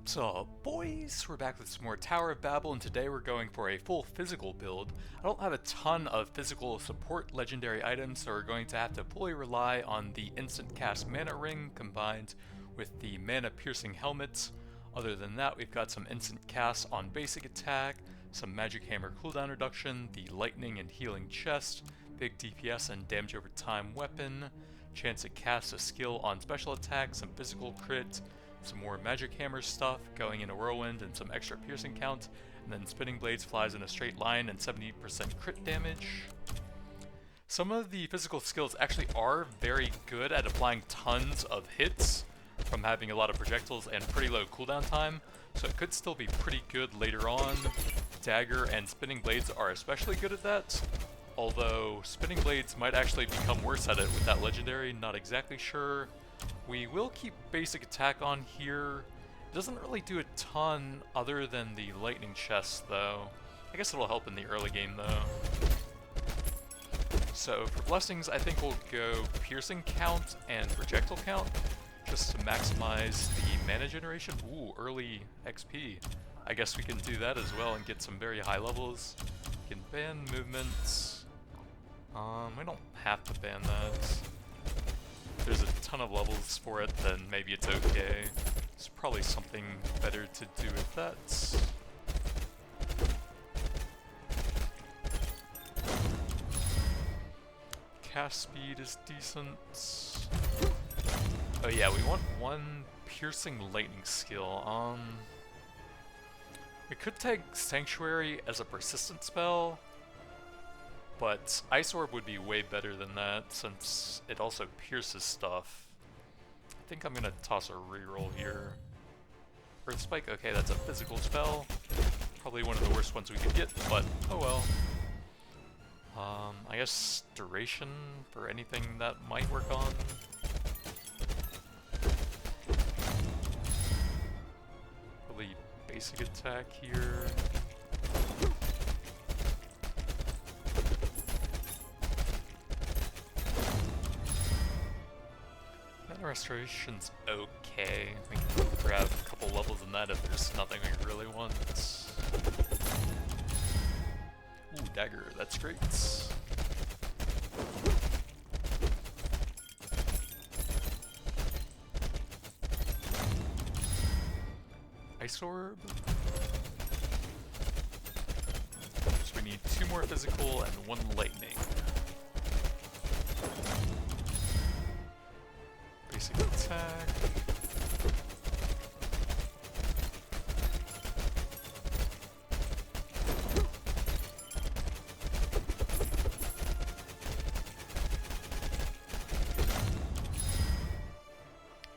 So, boys, we're back with some more Tower of Babel, and today we're going for a full physical build. I don't have a ton of physical support legendary items, so we're going to have to fully rely on the instant cast mana ring combined with the mana piercing helmets. Other than that, we've got some instant casts on basic attack, some magic hammer cooldown reduction, the lightning and healing chest, big DPS and damage over time weapon, chance to cast a skill on special attack, some physical crit, some more magic hammer stuff going in a whirlwind and some extra piercing count, and then spinning blades flies in a straight line and 70% crit damage. Some of the physical skills actually are very good at applying tons of hits from having a lot of projectiles and pretty low cooldown time, so it could still be pretty good later on. Dagger and spinning blades are especially good at that, although spinning blades might actually become worse at it with that legendary, not exactly sure. We will keep basic attack on here. It doesn't really do a ton other than the lightning chest though. I guess it'll help in the early game though. So for blessings, I think we'll go piercing count and projectile count just to maximize the mana generation. Ooh, early XP. I guess we can do that as well and get some very high levels. We can ban movements. We don't have to ban that. If there's a ton of levels for it, then maybe it's okay. There's probably something better to do with that. Cast speed is decent. Oh yeah, we want one piercing lightning skill. We could take Sanctuary as a persistent spell, but Ice Orb would be way better than that since it also pierces stuff. I think I'm gonna toss a reroll here. Earth Spike, okay, that's a physical spell. Probably one of the worst ones we could get, but oh well. I guess duration for anything that might work on. Probably basic attack here. Mana restoration's okay. We can grab a couple levels in that if there's nothing we really want. Ooh, dagger, that's great. Ice Orb. So we need 2 more physical and 1 lightning. Basic attack.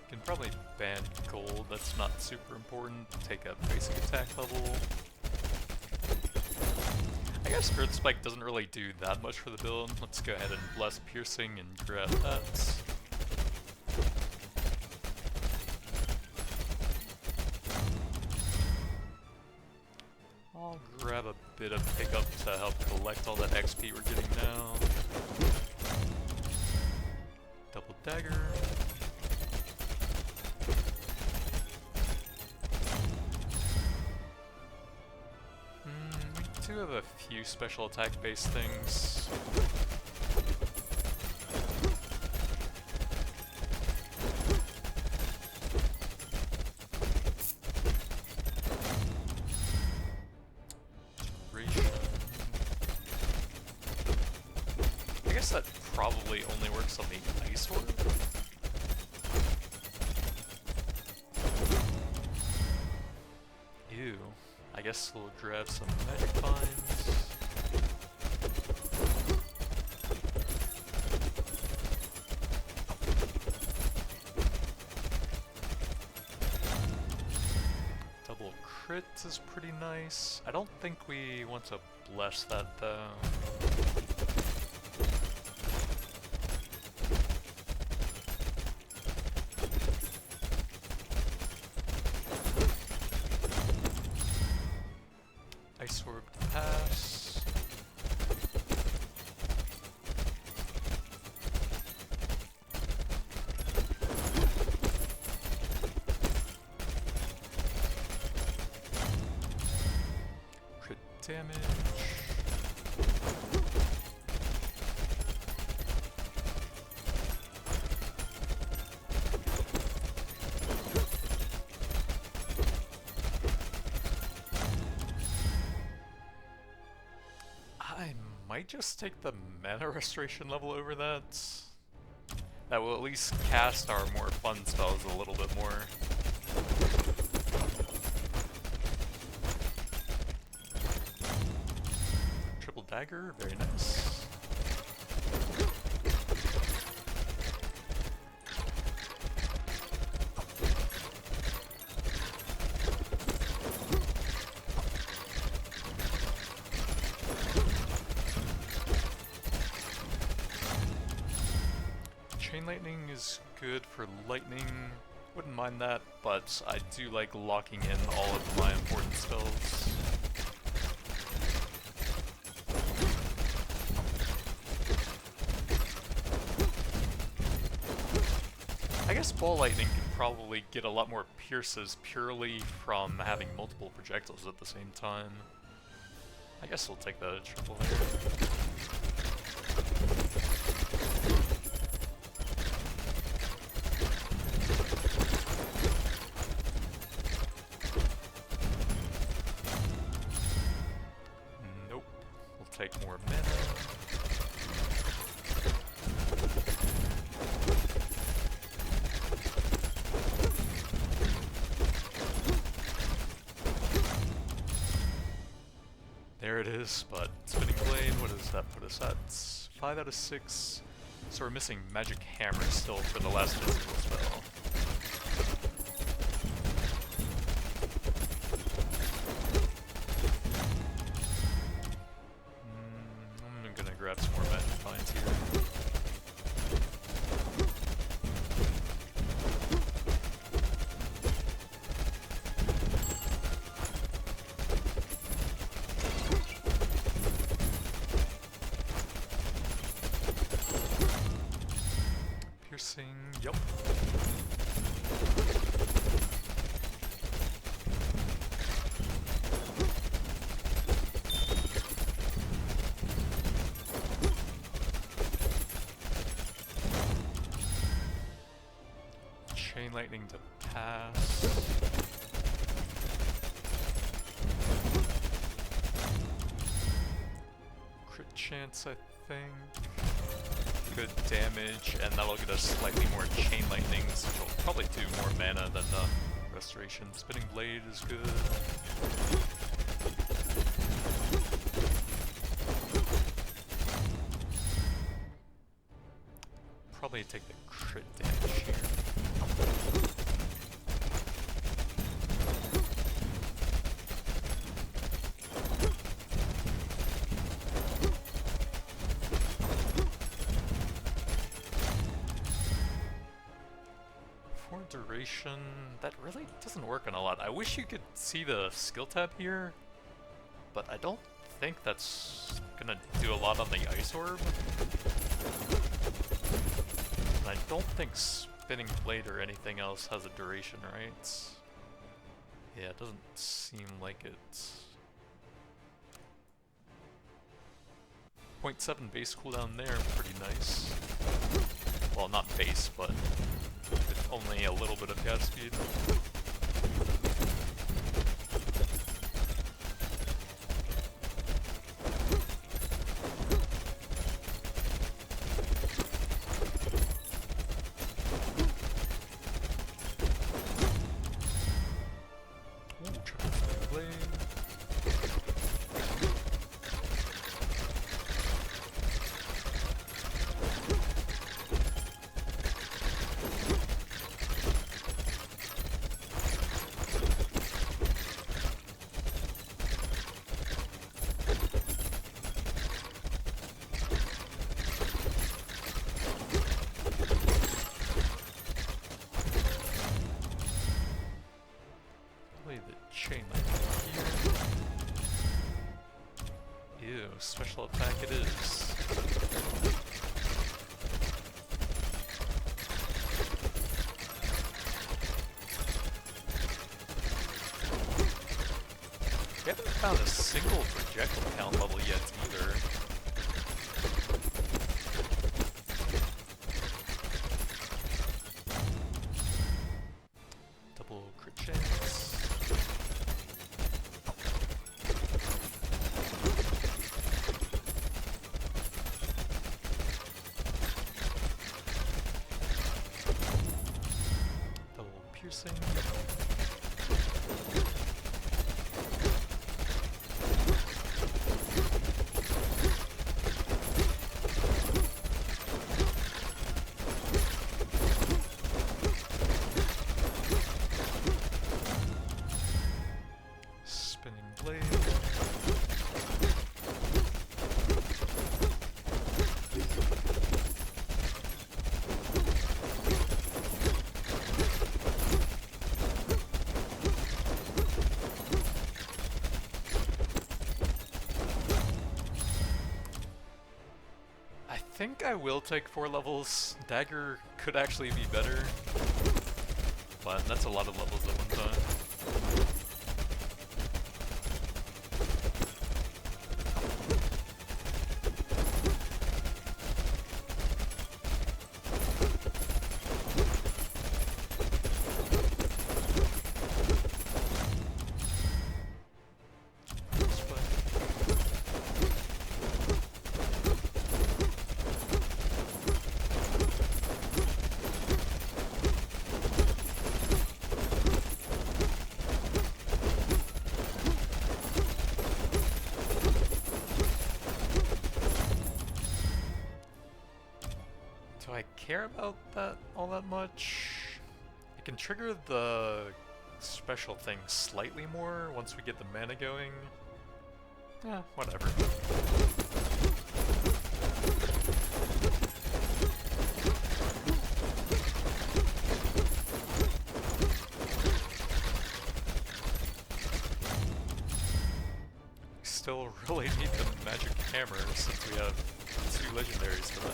Can probably ban gold, that's not super important. Take a basic attack level. I guess Earth Spike doesn't really do that much for the build. Let's go ahead and bless piercing and grab that. I'll grab a bit of pickup to help collect all that XP we're getting now. Double dagger. We do have a few special attack based things. I guess that probably only works on the Ice Orb. Ew. I guess we'll grab some magic vines. Double crit is pretty nice. I don't think we want to bless that though. Ice Orb to pass. damage. I might just take the mana restoration level over that. That will at least cast our more fun spells a little bit more. Triple dagger, very nice. Chain lightning is good for lightning, wouldn't mind that, but I do like locking in all of my important spells. I guess ball lightning can probably get a lot more pierces purely from having multiple projectiles at the same time. I guess we'll take the triple there. Nope. We'll take more mana. There it is, but Spinning Blade, what does that put us at? 5 out of 6. So we're missing Magic Hammer still for the last physical spell. I'm gonna grab some more Magic Finds here. Piercing, yep. Chain lightning to pass. Crit chance, I think. Good damage, and that'll get us slightly more chain lightnings, which will probably do more mana than the restoration. Spinning Blade is good. Probably take the crit damage here. Duration, that really doesn't work on a lot. I wish you could see the skill tab here, but I don't think that's gonna do a lot on the Ice Orb. And I don't think Spinning Blade or anything else has a duration, right? Yeah, it doesn't seem like it. 0.7 base cooldown there, pretty nice. Well, not base, but with only a little bit of gas speed. Ooh, Spinning Blade. Chain lightning here. Ew, special attack it is. We haven't found a single projectile count level yet either. Double crit chance. Double piercing. Spinning blade. I think I will take 4 levels. Dagger could actually be better, but that's a lot of levels at one time. Do I care about that all that much? I can trigger the special thing slightly more once we get the mana going. Yeah, whatever. Still really need the magic hammer since we have 2 legendaries for that.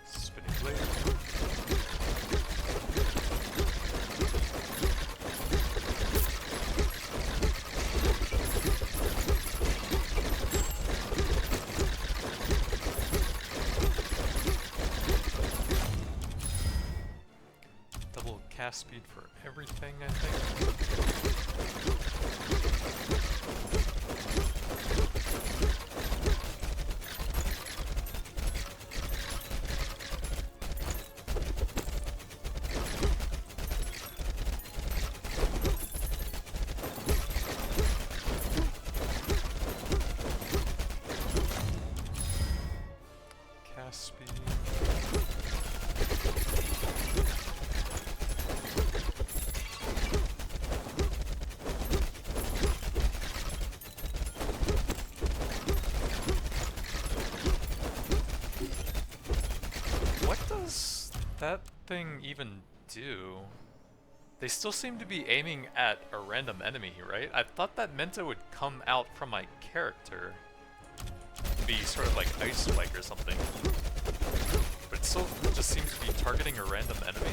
Spinning blade. Double cast speed for everything, I think. Cast speed. What does that thing even do? They still seem to be aiming at a random enemy, right? I thought that meant it would come out from my character. Be sort of like Ice Spike or something. But it still just seems to be targeting a random enemy.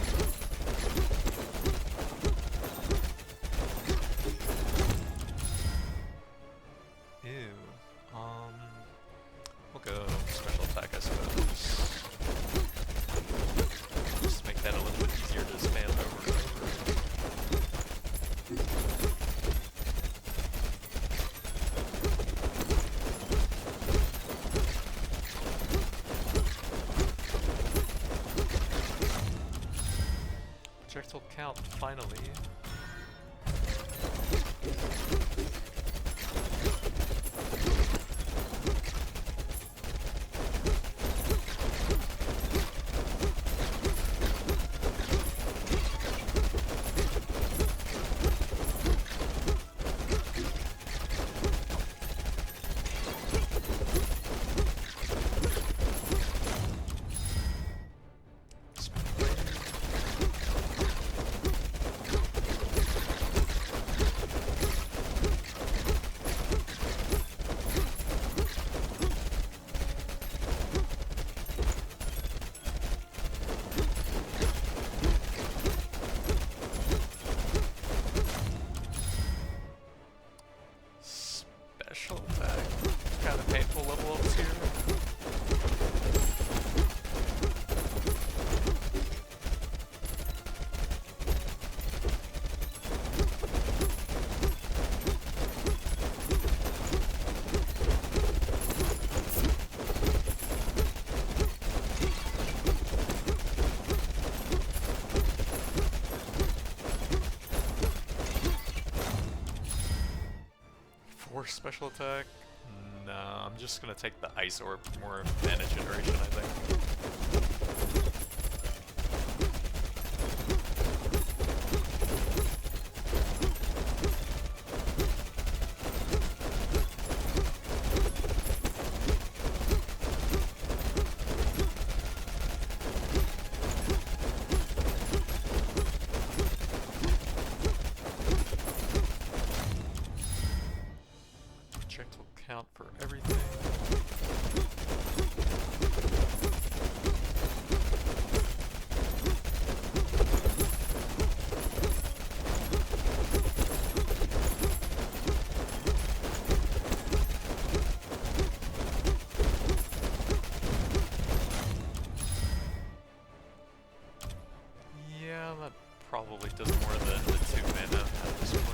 Ew. We'll go special attack, I suppose. Just make that a little bit easier to spam over and over. Projectile count, finally. more special attack? No, I'm just gonna take the ice orb for more mana generation, I think. Projectile count for everything. Yeah, that probably does more than the 2 mana at this point.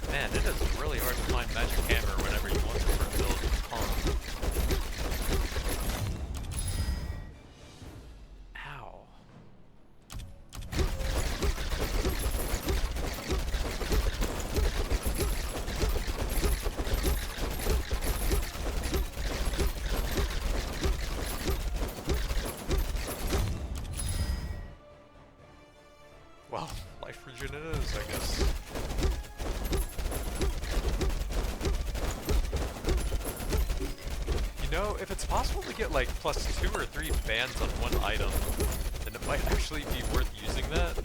Man, it is really hard to find Magic Hammer whenever you want it for a build. Ow. Well, life regen it is, I guess. You know, if it's possible to get like +2 or 3 bans on one item, then it might actually be worth using that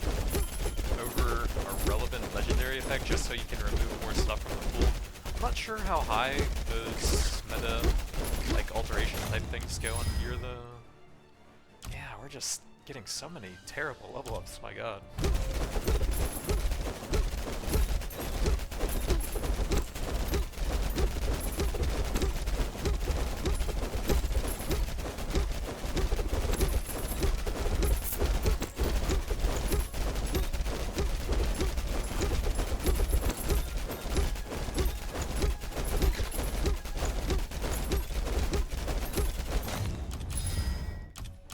over a relevant legendary effect just so you can remove more stuff from the pool. I'm not sure how high those meta, like, alteration type things go on here though. Yeah, we're just getting so many terrible level ups, my god.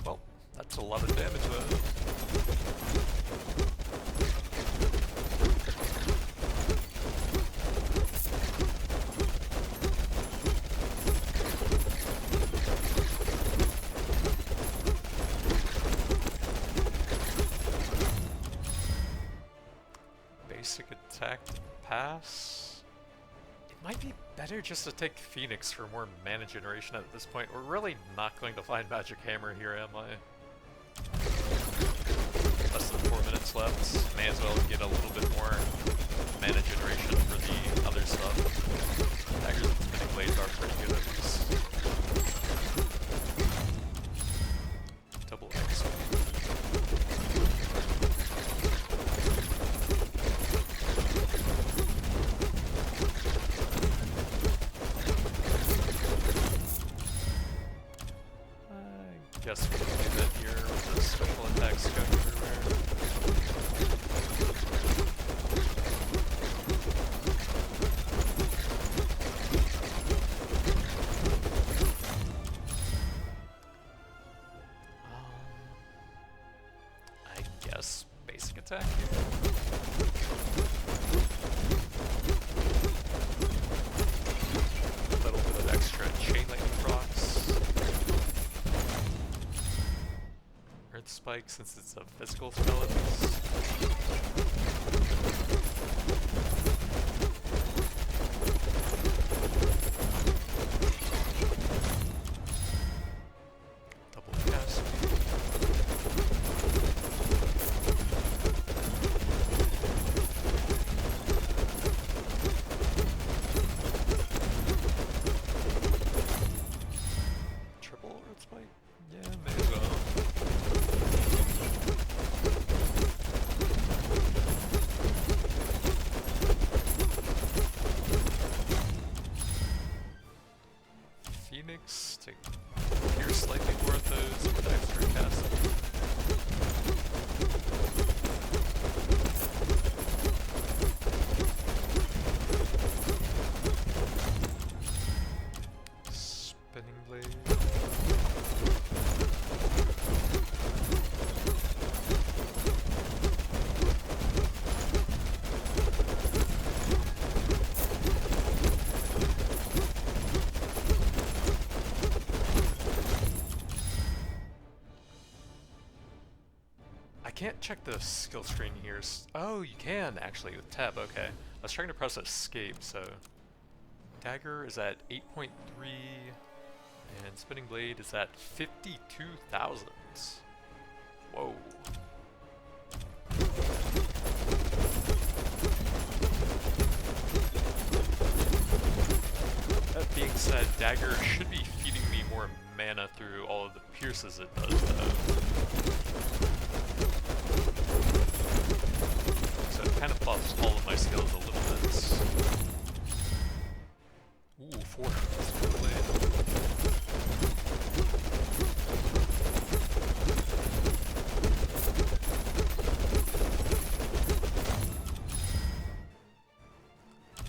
Well, that's a lot of damage though. Basic attack to pass. It might be better just to take Phoenix for more mana generation at this point. We're really not going to find Magic Hammer here, am I? Less than 4 minutes left. May as well get a little bit more mana generation for the other stuff. Daggers and spinning blades are pretty good at least. Double X. I guess we can do that here with the special attacks going everywhere. I guess basic attack here. A little bit of extra chain lightning procs. Earth Spike since it's a physical spell at least. Double cast. Phoenix to pierce slightly more of those with the extra cast. Spinning blade. I can't check the skill screen here. Oh, you can actually with tab, okay. I was trying to press escape, so... Dagger is at 8.3, and Spinning Blade is at 52,000. Whoa. That being said, Dagger should be feeding me more mana through all of the pierces it does, though. So it kind of buffs all of my skills a little bit. Ooh, 4 Spinning Blade.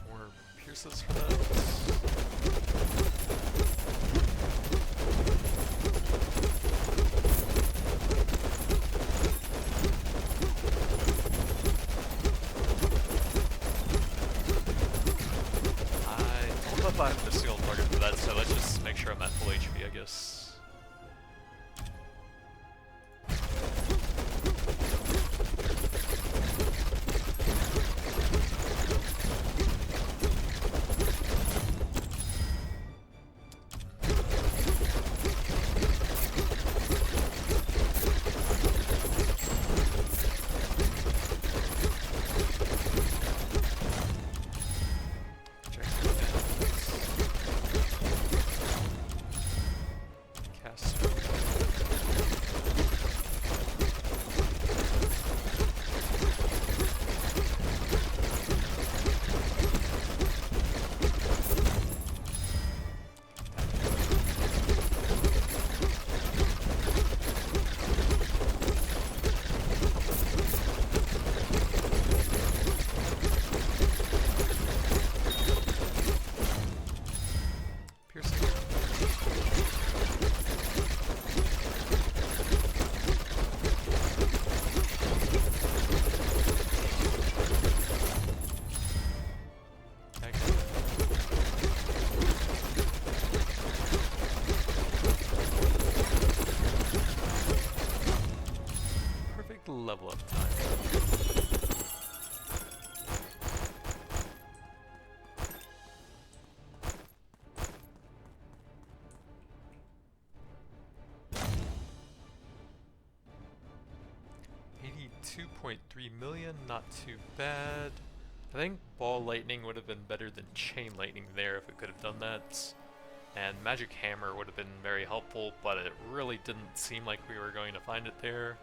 More pierces for that. I have the single target for that, so let's just make sure I'm at full HP, I guess. Level up time. $82.3 million, not too bad. I think Ball Lightning would have been better than Chain Lightning there if it could have done that. And Magic Hammer would have been very helpful, but it really didn't seem like we were going to find it there.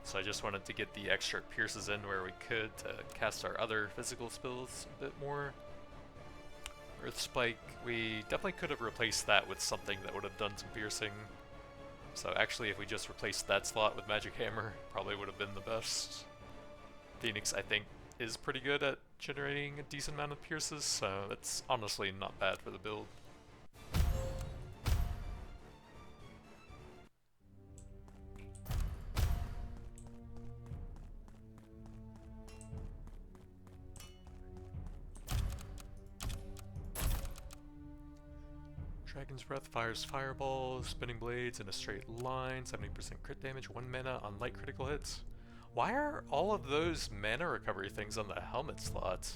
So I just wanted to get the extra pierces in where we could to cast our other physical spells a bit more. Earth Spike, we definitely could have replaced that with something that would have done some piercing. So actually if we just replaced that slot with Magic Hammer, probably would have been the best. Phoenix, I think, is pretty good at generating a decent amount of pierces, so that's honestly not bad for the build. Dragon's Breath fires fireballs, spinning blades in a straight line, 70% crit damage, 1 mana on light critical hits. Why are all of those mana recovery things on the helmet slot?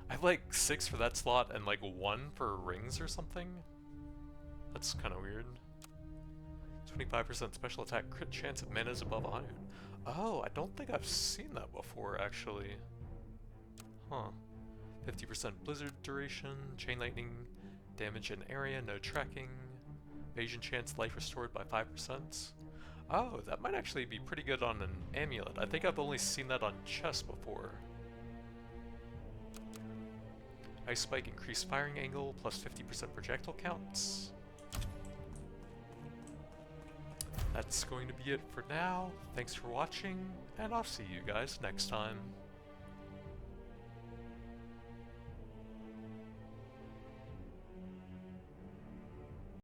I have like 6 for that slot and like 1 for rings or something? That's kind of weird. 25% special attack crit chance if mana is above 100. Oh, I don't think I've seen that before actually. Huh. 50% blizzard duration, chain lightning, damage in area, no tracking, evasion chance, life restored by 5%. Oh, that might actually be pretty good on an amulet. I think I've only seen that on chests before. Ice Spike, increased firing angle, plus 50% projectile counts. that's going to be it for now. Thanks for watching, and I'll see you guys next time.